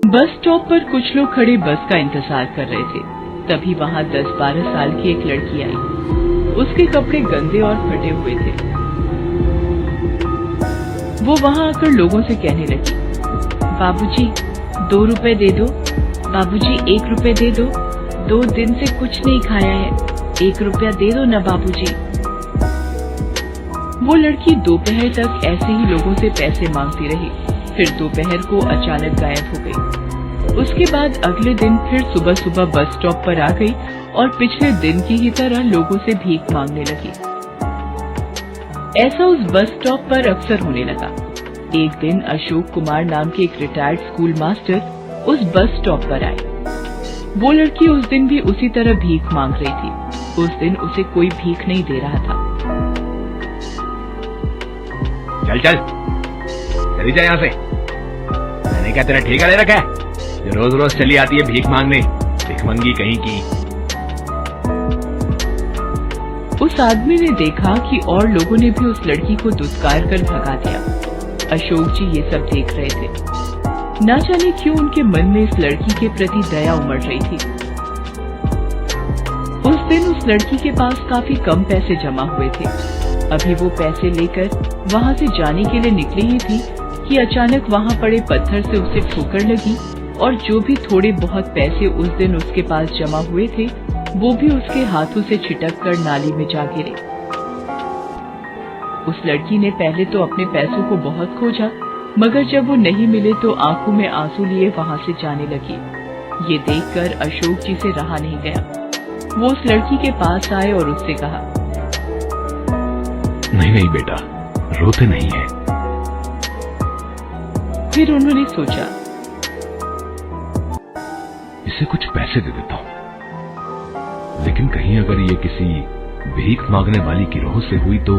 Bus stop पर कुछ लोग खड़े बस का इंतजार कर रहे थे। तभी वहाँ 10-12 साल की एक लड़की आई। उसके कपड़े गंदे और फटे हुए थे। वो वहाँ आकर लोगों से कहने लगी, बाबूजी 2 रुपए दे दो, बाबूजी 1 रुपए दे दो, 2 दिन से कुछ नहीं खाया है, 1 रुपया दे दो ना बाबूजी। वो लड़की दोपहर तक ऐसे ही लोगों से पैसे मांगती रही। फिर दोपहर को अचानक गायब हो गई। उसके बाद अगले दिन फिर सुबह सुबह बस स्टॉप पर आ गई और पिछले दिन की ही तरह लोगों से भीख मांगने लगी। ऐसा उस बस स्टॉप पर अक्सर होने लगा। एक दिन अशोक कुमार नाम के एक रिटायर्ड स्कूल मास्टर उस बस स्टॉप पर आए। वो लड़की उस दिन भी उसी तरह भीख मांग रही थी। उस दिन उसे कोई भीख नहीं दे रहा था। चल चल चली जा यहाँ से। मैंने क्या तेरा ठेका ले रखा है जो रोज रोज चली आती है भीख मांगने, भिखमंगी कहीं की। उस आदमी ने देखा कि और लोगों ने भी उस लड़की को दुत्कार कर भगा दिया। अशोक जी ये सब देख रहे थे। ना जाने क्यों उनके मन में इस लड़की के प्रति दया उमड़ रही थी। उस दिन उस लड़की के पास काफी कम पैसे जमा हुए थे। अभी वो पैसे लेकर वहाँ से जाने के लिए निकली ही थी कि अचानक वहाँ पड़े पत्थर से उसे ठोकर लगी और जो भी थोड़े बहुत पैसे उस दिन उसके पास जमा हुए थे वो भी उसके हाथों से छिटक कर नाली में जा गिरे। उस लड़की ने पहले तो अपने पैसों को बहुत खोजा, मगर जब वो नहीं मिले तो आंखों में आंसू लिए वहाँ से जाने लगी। ये देखकर अशोक जी से रहा नहीं गया। वो उस लड़की के पास आए और उससे कहा, नहीं नहीं बेटा, रोते नहीं है। फिर उन्होंने सोचा, इसे कुछ पैसे दे देता हूँ, लेकिन कहीं अगर ये किसी भीख मांगने वाली गिरोह से हुई तो,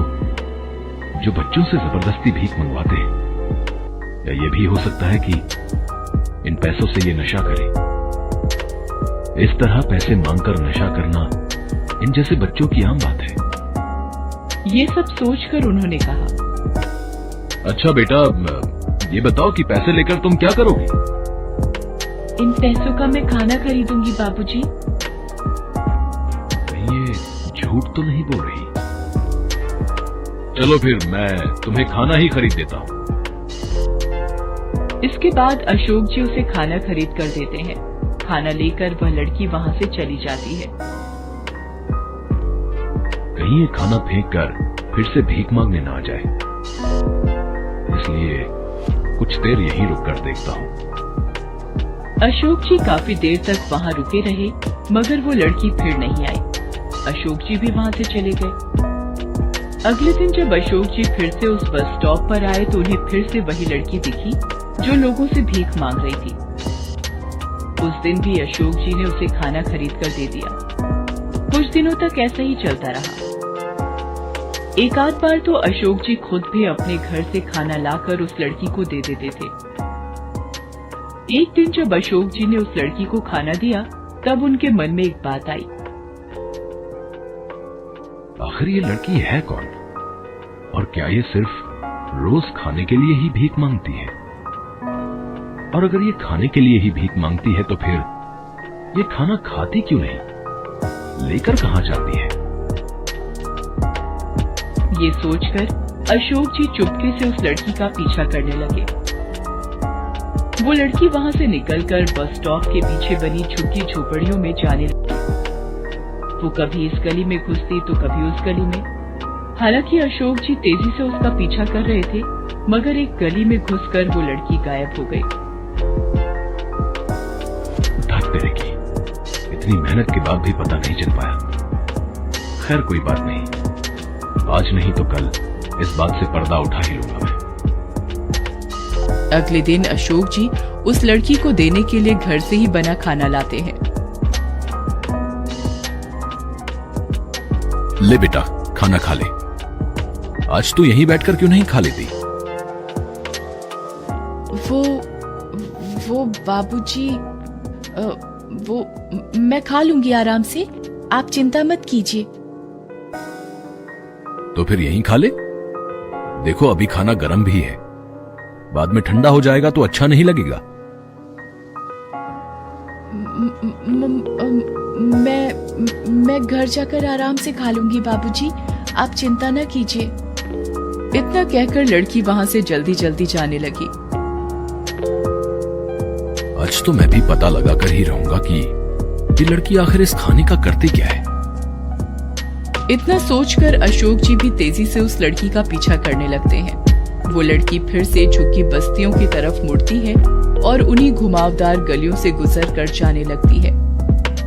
जो बच्चों से जबरदस्ती भीख मंगवाते हैं, या ये भी हो सकता है कि इन पैसों से ये नशा करे। इस तरह पैसे मांगकर नशा करना इन जैसे बच्चों की आम बात है। ये सब सोचकर उन्होंने कहा, अच्छा बेटा, ये बताओ कि पैसे लेकर तुम क्या करोगी? इन पैसों का मैं खाना खरीदूंगी बाबूजी। कहीं ये झूठ तो नहीं बोल रही? चलो फिर मैं तुम्हें खाना ही खरीद देता हूँ। इसके बाद अशोक जी उसे खाना खरीद कर देते हैं। खाना लेकर वह लड़की वहाँ से चली जाती है। कहीं ये खाना फेंक कर फिर से भीख मांगने ना आ जाए, इसलिए कुछ देर यहीं रुक कर देखता हूँ। अशोक जी काफी देर तक वहाँ रुके रहे, मगर वो लड़की फिर नहीं आई। अशोक जी भी वहाँ से चले गए। अगले दिन जब अशोक जी फिर से उस बस स्टॉप पर आए तो उन्हें फिर से वही लड़की दिखी जो लोगों से भीख मांग रही थी। उस दिन भी अशोक जी ने उसे खाना खरीद कर दे दिया। कुछ दिनों तक ऐसा ही चलता रहा। एक आध बार तो अशोक जी खुद भी अपने घर से खाना लाकर उस लड़की को दे देते थे। एक दिन जब अशोक जी ने उस लड़की को खाना दिया तब उनके मन में एक बात आई। आखिर ये लड़की है कौन, और क्या ये सिर्फ रोज खाने के लिए ही भीख मांगती है? और अगर ये खाने के लिए ही भीख मांगती है तो फिर ये खाना खाती क्यों नहीं, लेकर कहाँ जाती है? ये सोचकर अशोक जी चुपके से उस लड़की का पीछा करने लगे। वो लड़की वहाँ से निकलकर बस स्टॉप के पीछे बनी झुग्गी झोपड़ियों में जाने लगी। वो कभी इस गली में घुसती तो कभी उस गली में। हालांकि अशोक जी तेजी से उसका पीछा कर रहे थे, मगर एक गली में घुसकर वो लड़की गायब हो गई। तेरे की इतनी मेहनत के बाद भी पता नहीं चल पाया। खैर कोई बात नहीं, आज नहीं तो कल इस बात से पर्दा उठा ही लूंगा मैं। अगले दिन अशोक जी उस लड़की को देने के लिए घर से ही बना खाना लाते हैं। ले बेटा, खाना खा ले। आज तू यहीं बैठकर क्यों नहीं खा लेती? वो बाबूजी, वो मैं खा लूंगी आराम से, आप चिंता मत कीजिए। तो तो फिर यहीं खा ले। देखो अभी खाना गर्म भी है, बाद में ठंडा हो जाएगा तो अच्छा नहीं लगेगा। मैं घर जाकर आराम से खा लूंगी बाबूजी, आप चिंता न कीजिए। इतना कहकर लड़की वहां से जल्दी जल्दी जाने लगी। आज तो मैं भी पता लगा कर ही रहूंगा कि ये लड़की आखिर इस खाने का करती क्या है। इतना सोचकर अशोक जी भी तेजी से उस लड़की का पीछा करने लगते हैं। वो लड़की फिर से झुग्गी बस्तियों की तरफ मुड़ती है और उन्हीं घुमावदार गलियों से गुजर कर जाने लगती है।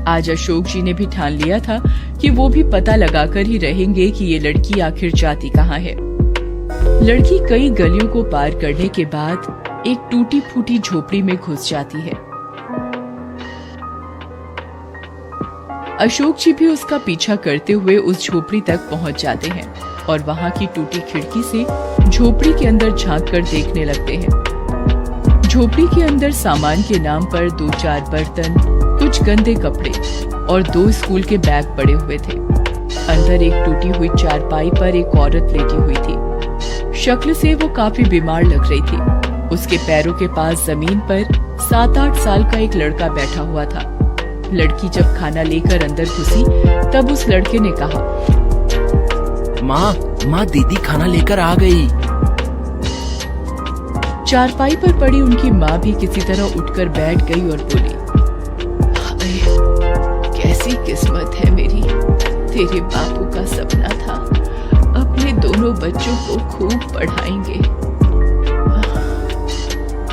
आज अशोक जी ने भी ठान लिया था कि वो भी पता लगाकर ही रहेंगे कि ये लड़की आखिर जाती कहाँ है। लड़की कई गलियों को पार करने के बाद एक टूटी फूटी झोपड़ी में घुस जाती है। अशोक जी भी उसका पीछा करते हुए उस झोपड़ी तक पहुंच जाते हैं और वहां की टूटी खिड़की से झोपड़ी के अंदर झांक कर देखने लगते हैं। झोपड़ी के अंदर सामान के नाम पर 2-4 बर्तन, कुछ गंदे कपड़े और 2 स्कूल के बैग पड़े हुए थे। अंदर एक टूटी हुई चारपाई पर एक औरत लेटी हुई थी। शक्ल से वो काफी बीमार लग रही थी। उसके पैरों के पास जमीन पर 7-8 साल का एक लड़का बैठा हुआ था। लड़की जब खाना लेकर अंदर घुसी तब उस लड़के ने कहा, माँ दीदी खाना लेकर आ गई। चारपाई पर पड़ी उनकी माँ भी किसी तरह उठकर बैठ गई और बोली, कैसी किस्मत है मेरी, तेरे बापू का सपना था अपने दोनों बच्चों को खूब पढ़ाएंगे,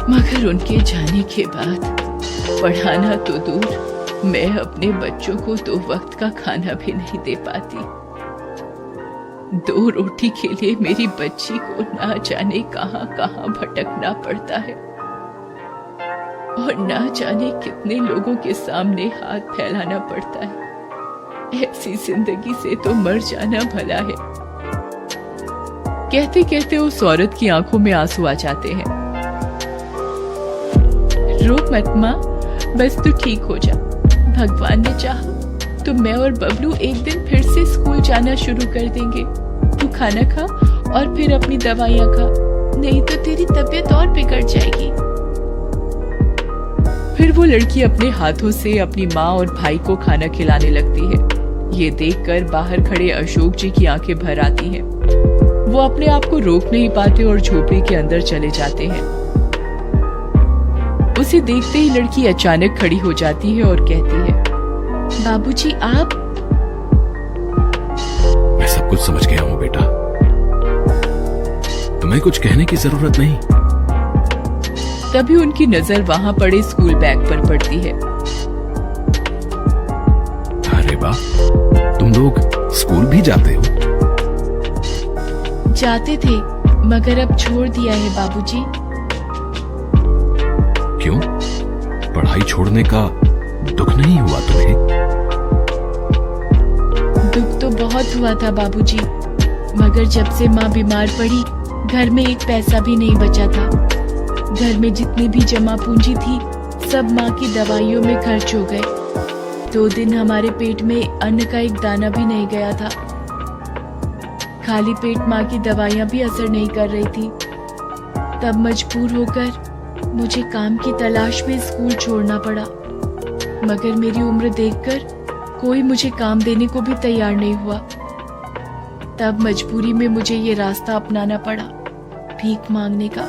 मगर उनके जाने के बाद पढ़ाना तो दूर, मैं अपने बच्चों को 2 वक्त का खाना भी नहीं दे पाती। 2 रोटी के लिए मेरी बच्ची को ना जाने कहां कहां भटकना पड़ता है और ना जाने कितने लोगों के सामने हाथ फैलाना पड़ता है। ऐसी जिंदगी से तो मर जाना भला है। कहते कहते उस औरत की आंखों में आंसू आ जाते हैं। रो मत माँ, बस तू ठीक हो जा। भगवान ने चाहा तो मैं और बबलू एक दिन फिर से स्कूल जाना शुरू कर देंगे। तू खाना खा और फिर अपनी दवाइयाँ खा, नहीं तो तेरी तबीयत और बिगड़ जाएगी। फिर वो लड़की अपने हाथों से अपनी माँ और भाई को खाना खिलाने लगती है। ये देखकर बाहर खड़े अशोक जी की आंखें भर आती हैं। वो अपने आप को रोक नहीं पाते और झोपड़ी के अंदर चले जाते हैं। उसे देखते ही लड़की अचानक खड़ी हो जाती है और कहती है, बाबूजी आप? मैं सब कुछ समझ गया हूं बेटा, तुम्हें कुछ कहने की जरूरत नहीं। तभी उनकी नजर वहां पड़े स्कूल बैग पर पड़ती है। अरे वाह, तुम लोग स्कूल भी जाते हो? जाते थे मगर अब छोड़ दिया है बाबूजी। क्यों? पढ़ाई छोड़ने का दुख नहीं हुआ तुम्हें? दुख तो बहुत हुआ था बाबूजी, मगर जब से माँ बीमार पड़ी घर में एक पैसा भी नहीं बचा था। घर में जितनी भी जमा पूंजी थी सब माँ की दवाइयों में खर्च हो गए। 2 दिन हमारे पेट में अन्न का एक दाना भी नहीं गया था। खाली पेट माँ की दवाइयाँ भी असर नहीं कर रही थी। तब मजबूर होकर मुझे काम की तलाश में स्कूल छोड़ना पड़ा, मगर मेरी उम्र देखकर कोई मुझे काम देने को भी तैयार नहीं हुआ। तब मजबूरी में मुझे ये रास्ता अपनाना पड़ा, भीख मांगने का।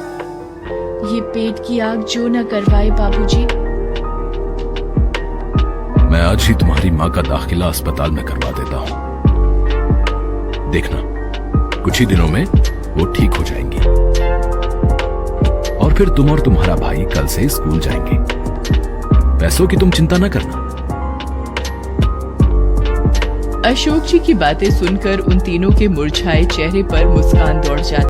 ये पेट की आग जो न करवाए बाबूजी। मैं आज ही तुम्हारी माँ का दाखिला अस्पताल में करवा देता हूँ। देखना, कुछ ही दिनों में वो ठीक हो जाएंगी और फिर तुम और तुम्हारा भाई कल से स्कूल जाएंगे। पैसों की तुम चिंता न करना। अशोक जी की बातें सुनकर उन तीनों के मुरझाए चेहरे पर मुस्कान दौड़ जाती।